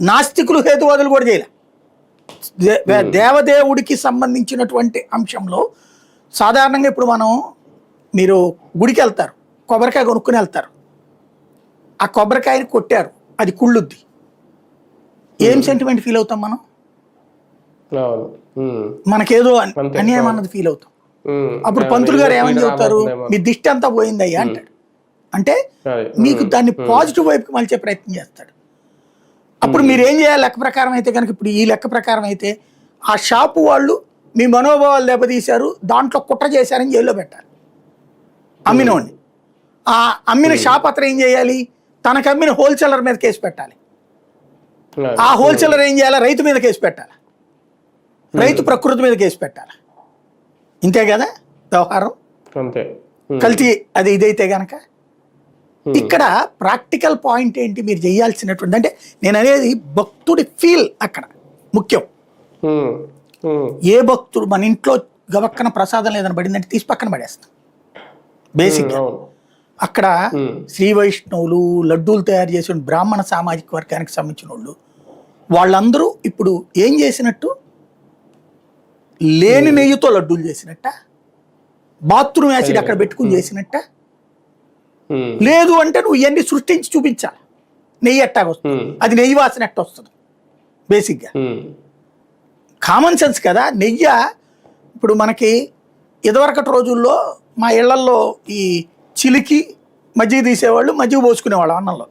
నాస్తికులు హేతువాదులు కూడా చేయలే. దేవదేవుడికి సంబంధించినటువంటి అంశంలో సాధారణంగా ఇప్పుడు మీరు గుడికి వెళ్తారు, కొబ్బరికాయ కొనుక్కుని వెళ్తారు, ఆ కొబ్బరికాయని కొట్టారు, అది కుళ్ళుద్ది, ఏం సెంటిమెంట్ ఫీల్ అవుతాం మనం? మనకేదో అన్యాయం అన్నది ఫీల్ అవుతాం. అప్పుడు పంతులు గారు ఏమని చెబుతారు, మీ దిష్టి అంతా పోయిందయ్యా అంటాడు. అంటే మీకు దాన్ని పాజిటివ్ వైపుకి మలిచే ప్రయత్నం చేస్తాడు. అప్పుడు మీరు ఏం చేయాలి లెక్క ప్రకారం అయితే కనుక, ఇప్పుడు ఈ లెక్క ప్రకారం అయితే ఆ షాపు వాళ్ళు మీ మనోభావాలు దెబ్బతీశారు, దాంట్లో కుట్ర చేశారని జైల్లో పెట్టాలి అమ్మినోడిని. ఆ అమ్మిన షాప్ అతను ఏం చేయాలి, తనకు అమ్మిన హోల్సేలర్ మీద కేసు పెట్టాలి. ఆ హోల్సేలర్ ఏం చేయాలి, రైతు మీద కేసు పెట్టాలి, రైతు ప్రకృతి మీద కేసు పెట్టాలి. ఇంతే కదా వ్యవహారం. కల్తీ అది ఇదైతే గనక ఇక్కడ ప్రాక్టికల్ పాయింట్ ఏంటి మీరు చేయాల్సినటువంటి అంటే, నేను అనేది భక్తుడి ఫీల్ అక్కడ ముఖ్యం. ఏ భక్తుడు మన ఇంట్లో గవక్కన ప్రసాదం లేదని పడిందంటే తీసి పక్కన పడేస్తాం బేసిక్గా. అక్కడ శ్రీ వైష్ణవులు లడ్డూలు తయారు చేసిన బ్రాహ్మణ సామాజిక వర్గానికి సంబంధించిన వాళ్ళందరూ ఇప్పుడు ఏం చేసినట్టు, లేని నెయ్యితో లడ్డూలు చేసినట్ట, బాత్రూమ్ యాసిడ్ అక్కడ పెట్టుకుని చేసినట్ట. లేదు అంటే నువ్వు ఇవన్నీ సృష్టించి చూపించాలి. నెయ్యి ఎట్టాగ వస్తుంది, అది నెయ్యి వాసన ఎట్ట వస్తుంది, బేసిక్గా కామన్ సెన్స్ కదా. నెయ్యి ఇప్పుడు మనకి ఇదివరకటి రోజుల్లో మా ఇళ్లల్లో ఈ చిలికి మజ్జిగ తీసేవాళ్ళు, మజ్జిగ పోసుకునేవాళ్ళు అన్నంలో.